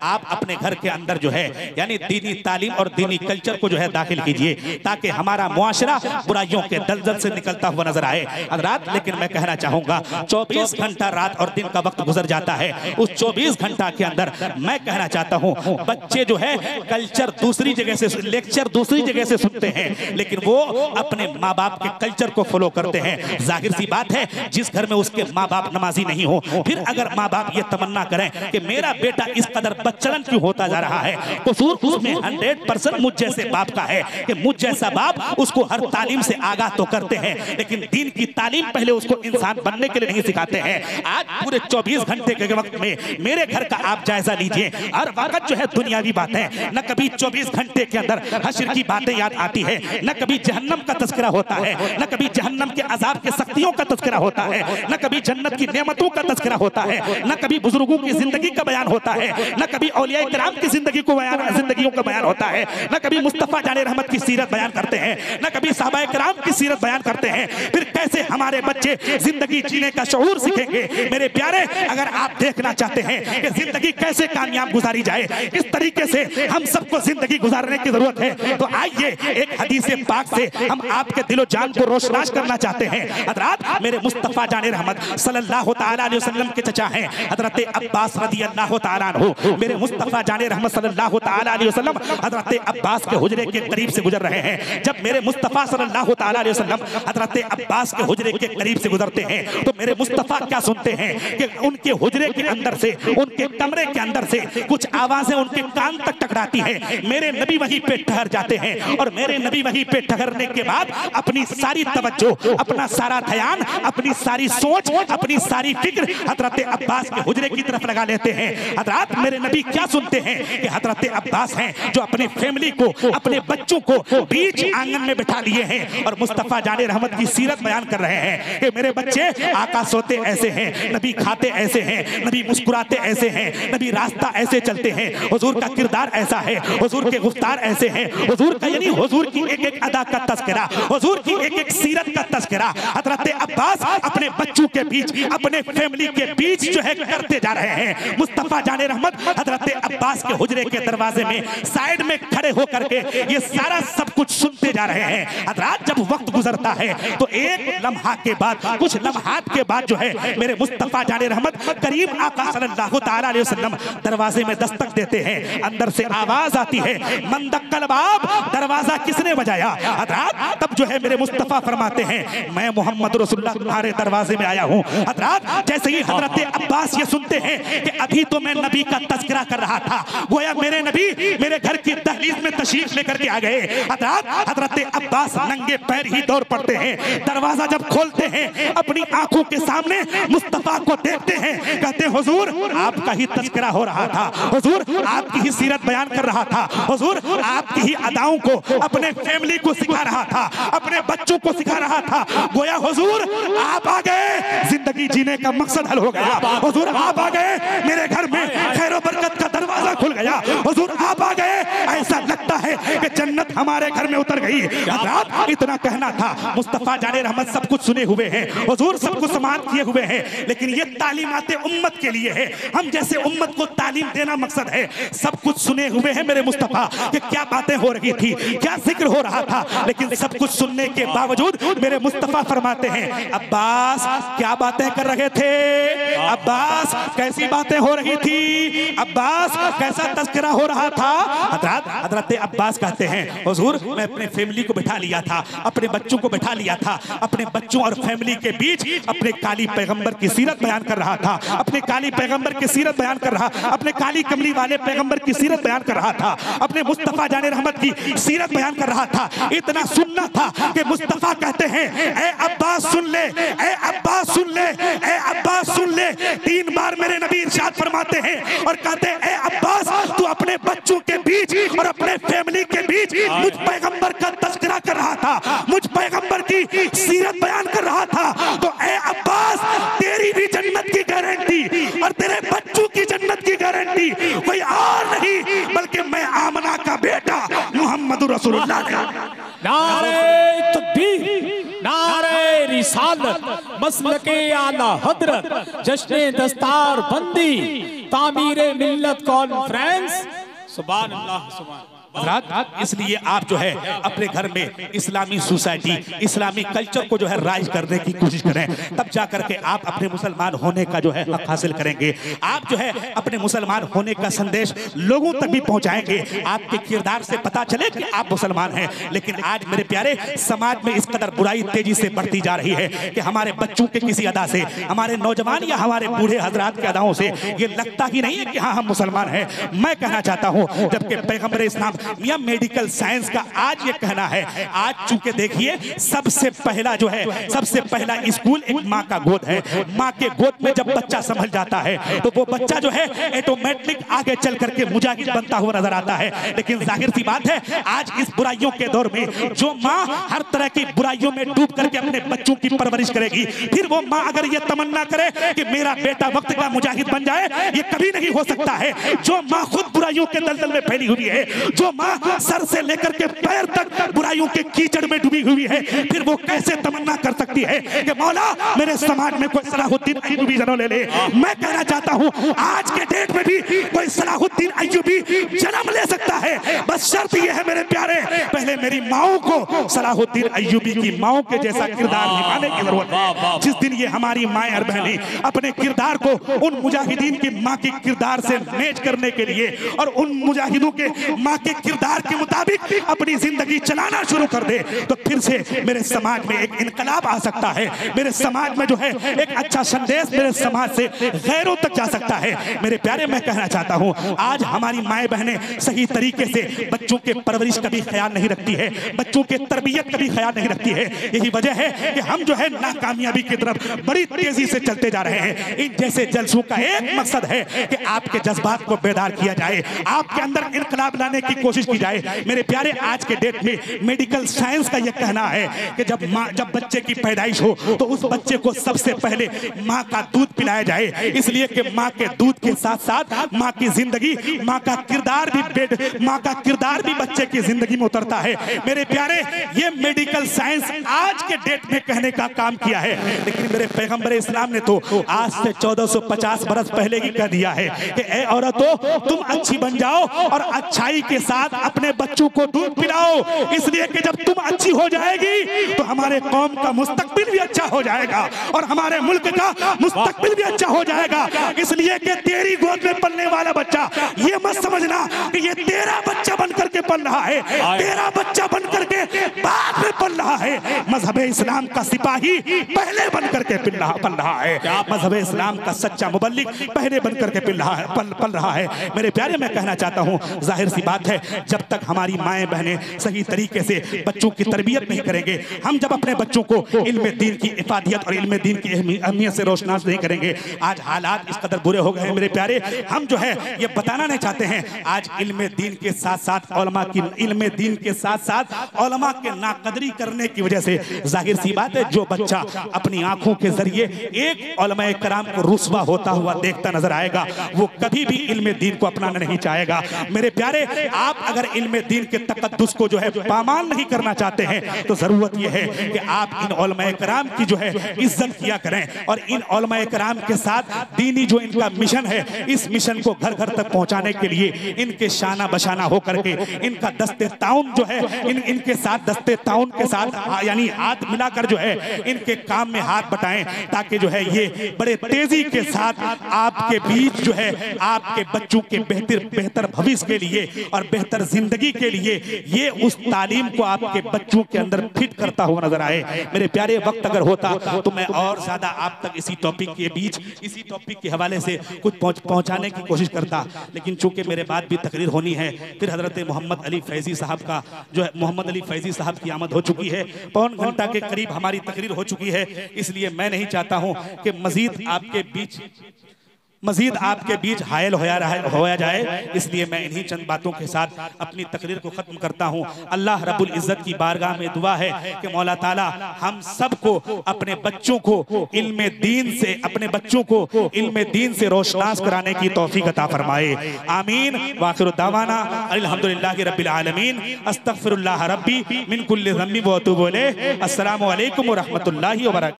आप अपने घर के अंदर जो है यानी दीनी तालीम और दीनी कल्चर को जो है दाखिल कीजिए ताकि हमारा मुआशरा बुराइयों के दलदल से निकलता हुआ नजर आए हज़रात। लेकिन मैं कहना चाहूंगा 24 घंटा रात और दिन का वक्त गुजर जाता है, उस 24 घंटा के अंदर मैं कहना चाहता हूं बच्चे जो है कल्चर दूसरी जगह से, लेक्चर दूसरी जगह से सुनते हैं, लेकिन वो अपने माँ बाप के कल्चर को फॉलो करते हैं। जाहिर सी बात है जिस घर में उसके माँ बाप नमाजी नहीं हो, फिर अगर माँ बाप ये तमन्ना करें कि मेरा बेटा इस कदर बच्चलन क्यों होता जा रहा है, कसूर उसमें 100% मुझ जैसे बाप का है कि मुझ जैसा बाप उसको हर तालीम से आगाह तो करते हैं, लेकिन दीन की तालीम पहले उसको इंसान बनने के लिए नहीं सिखाते हैं। आज पूरे 24 घंटे के वक्त में मेरे घर का आप जायजा लीजिए, हर वक्त जो है दुनियावी बातें, न कभी 24 घंटे के अंदर हश्र की बातें याद आती है, न कभी जहन्नम का तज़किरा होता है, न कभी जहन्नम के अजाब के सख्तियों का तज़किरा होता है, न कभी जन्नत की नेमतों का तज़किरा होता है, न कभी बुजुर्गों की जिंदगी का बयान होता है, न कभी औलिया किराम की जिंदगियों का बयान होता है, न कभी मुस्तफा जाने रहमत की सीरत बयान करते हैं, न कभी सहाबाए किराम की सीरत बयान करते हैं। फिर कैसे हमारे बच्चे जिंदगी जीने का शऊर सीखेंगे? मेरे प्यारे, अगर आप देखना चाहते हैं कि जिंदगी कैसे कामयाब गुजारी जाए, किस तरीके से हम सबको जिंदगी गुजारने की जरूरत है, तो आइए एक हदीस पाक से हम आपके दिलो जान को रोशनाश करना चाहते हैं। हज़रात, मेरे मुस्तफा जाने रहमत सल्लल्लाहु तआला अलैहि वसल्लम के चचा हैं हज़रत अब्बास रज़ियल्लाहु तआला अन्हु। मेरे मुस्तफा जाने रहमत सल्लल्लाहु तआला अलैहि वसल्लम हज़रत अब्बास के हुजरे के करीब से गुजर रहे हैं। जब मेरे मुस्तफा सल्लल्लाहु तआला अलैहि वसल्लम हज़रत अब्बास के हुजरे के करीब से गुजरते हैं तो मेरे मुस्तफा क्या सुनते हैं कि उनके हुजरे के अंदर से, उनके कमरे के अंदर से कुछ आवाजें उनके कान तक टकराती हैं। मेरे नबी वहीं पे ठहर जाते हैं और मेरे नबी वहीं पे ठहरने के बाद अपनी सारी तवज्जो, अपना सारा ध्यान, अपनी सारी सोच, अपनी सारी फिक्र हज़रत अब्बास के हुजरे की तरफ लगा लेते हैं। हज़रात, मेरे नबी क्या सुनते हैं कि हज़रत अब्बास हैं जो अपने फैमिली को, अपने बच्चों को बीच आंगन में बिठा लिए हैं और मुस्तफा जाने रहमत की सीरत बयान कर रहे हैं कि मेरे बच्चे, आका सोते ऐसे हैं, नबी खाते ऐसे हैं, नबी मुस्कुराते ऐसे हैं, नबी रास्ता ऐसे चलते हैं, हुजूर का किरदार ऐसा है, हुजूर के गुफ्तार ऐसे हैं, हुजूर का यानी हुजूर की एक एक अदा का तज़किरा, हुजूर की एक एक सीरत का तज़किरा हज़रत अब्बास अपने बच्चों के बीच, अपने फैमिली के बीच जो है करते जा रहे हैं। मुस्तफा जाने रहमत हज़रत अब्बास के हुजरे के दरवाजे में साइड में खड़े होकर के ये सारा सब कुछ सुनते जा रहे हैं। हज़रात, जब वक्त गुजरता है तो एक लम्हा के बाद, कुछ लम्हात के बाद जो है मेरे मुस्तफा जाने रहमत करीम आका सल्लल्लाहु तआला अलैहि वसल्लम दरवाजे में दस्तक देते हैं। अंदर से आवाज आती है, मन दक्कल बाब, दरवाजा किसने बजाया? हज़रात, तब जो है मेरे मुस्तफा फरमाते हैं, मैं मोहम्मद रसूलुल्लाह तुम्हारे दरवाजे में आया हूँ। हज़रात, जैसे ही हज़रत अब्बास ये सुनते हैं कि अभी तो मैं नबी का तज़किरा कर रहा था, गोया मेरे नबी मेरे घर की दहलीज में तशरीफ लेकर के आ गए। हज़रात, हज़रत अब्बास नंगे पैर ही दौड़ पड़ते हैं, दरवाजा जब खोलते हैं अपनी आंखों के सामने मुस्तफा को देखते हैं, कहते हैं हुजूर आपका ही तज़किरा हो रहा था, हुजूर आपकी ही सीरत बयान कर रहा था, हुजूर आपकी ही अदाओं को अपने फैमिली को सिखा रहा था, अपने बच्चों को सिखा रहा था। गोया हुजूर आप आ गए, जिंदगी जीने का मकसद हल हो गया, हुजूर आप आ गए, मेरे घर में खैर बरकत का दरवाजा खुल गया, हुजूर आप आ गए, ऐसा लगता है कि जन्नत हमारे घर में उतर गई। हज़रात, इतना कहना था। मुस्तफा जाने रहमत सब कुछ सुने हुए हैं, हुजूर सब कुछ समाप्त किए हुए हैं, लेकिन ये तालीमाते उम्मत के लिए है, हम जैसे उम्मत को तालीम देना मकसद है। सब कुछ सुने हुए हैं मेरे मुस्तफा कि क्या बातें हो रही थी, क्या जिक्र हो रहा था, लेकिन सब कुछ सुनने के बावजूद मेरे मुस्तफा फरमाते हैं, अब्बास क्या बातें कर रहे थे, अब्बास कैसी बातें हो रही थी, अब्बास कैसा तज़किरा हो रहा था। हज़रत अब्बास कहते हैं, हुजूर मैं अपने फैमिली को बिठा लिया था, अपने बच्चों को बिठा लिया था, अपने बच्चों और फैमिली के बीच अपने काली पैगंबर की सीरत बयान कर रहा था, अपने काली पैगंबर की सीरत बयान कर रहा, अपने काली कमली वाले पैगंबर की सीरत बयान कर रहा था, अपने मुस्तफा जाने रहमत की सीरत बयान कर रहा था। इतना सुनना था कि मुस्तफा कहते हैं, ए अब्बास सुन ले, ए अब्बास सुन ले, ए अब्बास सुन ले। 3 बार मेरे नबी इरशाद फरमाते हैं और कहते हैं, ए अब्बास तू अपने बच्चों के बीच और अपने फैमिली के बीच मुझ पैगंबर का तज़किरा कर रहा था, मुझ पैगंबर की सीरत बयान कर रहा था, तो ए अब्बास तेरी भी जन्नत की गारंटी और तेरे बच्चों की जन्नत की गारंटी कोई और नहीं बल्कि मैं आमना का बेटा मोहम्मद रसूलुल्लाह। नारे तकबीर, नारे रिसालत, मसलके आला हजरत, जश्न दस्तार बंदी, तामीर मिल्लत कॉन्फ्रेंस। सुभान अल्लाह सुभान। इसलिए आप जो है अपने घर में इस्लामी सोसाइटी, इस्लामी कल्चर को जो है राइज करने की कोशिश करें, तब जाकर के आप अपने मुसलमान होने का जो है हक हासिल करेंगे। आप जो है अपने मुसलमान होने का संदेश लोगों तक भी पहुंचाएंगे। आपके किरदार से पता चले कि आप मुसलमान हैं। लेकिन आज मेरे प्यारे समाज में इस कदर बुराई तेजी से बढ़ती जा रही है कि हमारे बच्चों के किसी अदा से, हमारे नौजवान या हमारे बूढ़े हजरात के अदाओं से ये लगता ही नहीं है कि हाँ हम मुसलमान हैं। मैं कहना चाहता हूँ, जबकि पैगंबर इस्लाम मियां मेडिकल साइंस का आज ये कहना है, आज चूंकि देखिए सबसे पहला जो है, सबसे पहला स्कूल एक माँ का गोद है। माँ के गोद में जब बच्चा संभल जाता है तो वो बच्चा जो है ऑटोमेटिक आगे चल करके मुजाहिद बनता हुआ नजर आता है। लेकिन जाहिर सी बात है, आज इस बुराइयों के दौर में जो माँ हर तरह की बुराइयों में डूब करके अपने बच्चों की परवरिश करेगी, फिर वो माँ अगर ये तमन्ना करे कि मेरा बेटा वक्त का मुजाहिद बन जाए, ये कभी नहीं हो सकता है। जो माँ खुद बुराइयों के दलदल में फैली हुई है, जो माँ सर से लेकर के पैर तक बुराइयों के कीचड़ में डूबी हुई है, फिर वो कैसे तमन्ना कर सकती है कि मौला मेरे समाज में कोई सलाहुद्दीन अय्यूबी जन्म ले ले। मैं कहना चाहता हूँ, आज के डेट में भी कोई सलाहुद्दीन अय्यूबी जन्म ले सकता है। बस शर्त यह है मेरे प्यारे, पहले मेरी माओ को सलाहुद्दीन अय्यूबी की माओ के जैसा किरदार निभाने की जरूरत है। जिस दिन ये हमारी माएं और बहनें अपने किरदार को उन मुजाहिदीन की माँ के किरदार से मैच करने के लिए और उन मुजाहिदों के माँ के किरदार के मुताबिक अपनी जिंदगी चलाना शुरू कर दे, तो फिर से मेरे समाज में एक इनकलाब आ सकता है। मेरे समाज में जो है एक अच्छा संदेश मेरे समाज से गैरों तक जा सकता है। मेरे प्यारे, मैं कहना चाहता हूँ, आज हमारी माएं बहनें सही तरीके से बच्चों के परवरिश का भी ख्याल नहीं रखती है, बच्चों के तरबियत का भी ख्याल नहीं रखती है। यही वजह है कि हम जो है नाकामयाबी की तरफ बड़ी तेजी से चलते जा रहे हैं। इन जैसे जलसों का एक मकसद है कि आपके जज्बात को बेदार किया जाए, आपके अंदर इनकलाब लाने की कोशिश की जाए। मेरे प्यारे, आज के डेट में मेडिकल साइंस का यह कहना है कि जब बच्चे की पैदाइश हो तो उस बच्चे को सबसे पहले माँ का दूध पिलाया जाए, इसलिए कि माँ के दूध के साथ साथ माँ की जिंदगी, माँ का किरदार भी बच्चे की जिंदगी में उतरता है। मेरे प्यारे, ये मेडिकल साइंस आज के डेट में कहने का काम किया है, लेकिन मेरे पैगंबर इस्लाम ने तो आज से 1450 बरस पहले ही कह दिया है कि ए औरतों, तुम अच्छी बन जाओ और अच्छाई के साथ अपने बच्चों को दूध पिलाओ, इसलिए कि जब तुम अच्छी हो जाएगी तो हमारे कौम का मुस्तकबिल भी अच्छा हो जाएगा और हमारे मुल्क का मुस्तकबिल भी अच्छा हो जाएगा। इसलिए कि तेरी गोद में पलने वाला बच्चा, ये मत समझना कि ये तेरा बच्चा बनकर के पल रहा है, तेरा बच्चा बनकर के बाद में पल रहा है। मजहब इस्लाम का सिपाही पहले बनकर के पल रहा है, मजहब इस्लाम का सच्चा मुबल्लिग पहले बनकर के पल रहा है। मेरे प्यारे, मैं कहना चाहता हूँ, जाहिर सी बात है, जब तक हमारी माएं बहनें सही तरीके से बच्चों की तरबियत नहीं करेंगे, हम जब अपने बच्चों को इल्म दीन की इफादियत और इल्म दीन की अहमियत से रोशनास नहीं करेंगे, आज हालात इस कदर बुरे हो गए हैं मेरे प्यारे, हम जो है ये बताना नहीं चाहते हैं। आज इल्म दीन के साथ साथ उलमा के नाकदरी करने की वजह से जाहिर सी बात है, जो बच्चा अपनी आंखों के जरिए एक उलमा कराम को रुस्वा होता हुआ देखता नजर आएगा, वो कभी भी इल्म दीन को अपनाना नहीं चाहेगा। मेरे प्यारे, आप अगर इल्म दीन के तकद्दुस को जो है पामाल नहीं करना चाहते हैं, तो जरूरत यह है कि आप इन उलमा कराम की जो है इज्जत किया करें और इन उलमा कराम के साथ दीनी जो इनका मिशन है, इस मिशन को घर घर तक पहुंचाने के लिए इनके शाना बशाना होकर के इनका दस्ते ताउन जो है, इनके साथ दस्ते ताउन के साथ यानी हाथ मिलाकर जो है इनके काम में हाथ बटाएं, ताकि जो है ये बड़े तेजी के साथ आपके बीच जो है आपके बच्चों के बेहतर भविष्य के लिए और बेहतर जिंदगी के लिए ये उस तालीम को आपके बच्चों के अंदर फिट करता हुआ नजर आए। मेरे प्यारे, वक्त अगर होता तो मैं और ज्यादा आप तक इसी टॉपिक के हवाले से कुछ पहुंचाने की कोशिश करता, लेकिन चूंकि मेरे बाद भी तकरीर होनी है, फिर हजरत मोहम्मद अली फैजी साहब का जो है मोहम्मद अली फैजी साहब की आमद हो चुकी है, पौन घंटा के करीब हमारी तकरीर हो चुकी है, इसलिए मैं नहीं चाहता हूं कि मजीद आपके बीच हायल होया जाए, इसलिए मैं इन्हीं चंद बातों के साथ अपनी तकरीर को खत्म करता हूं। अल्लाह रब्बुल इज्जत की बारगाह में दुआ है कि मौला ताला हम सबको अपने बच्चों को इल्म दीन से रोशनास कराने की तौफीक अता फरमाए। आमीन। वाखिरु दावाना अल्हम्दुलिल्लाहि रब्बिल आलमीन, अस्तगफिरुल्लाह रब्बी मिन कुल्लि ज़म्बि व अतूबु इलैह। अस्सलामु अलैकुम व रहमतुल्लाहि व बरकातहू।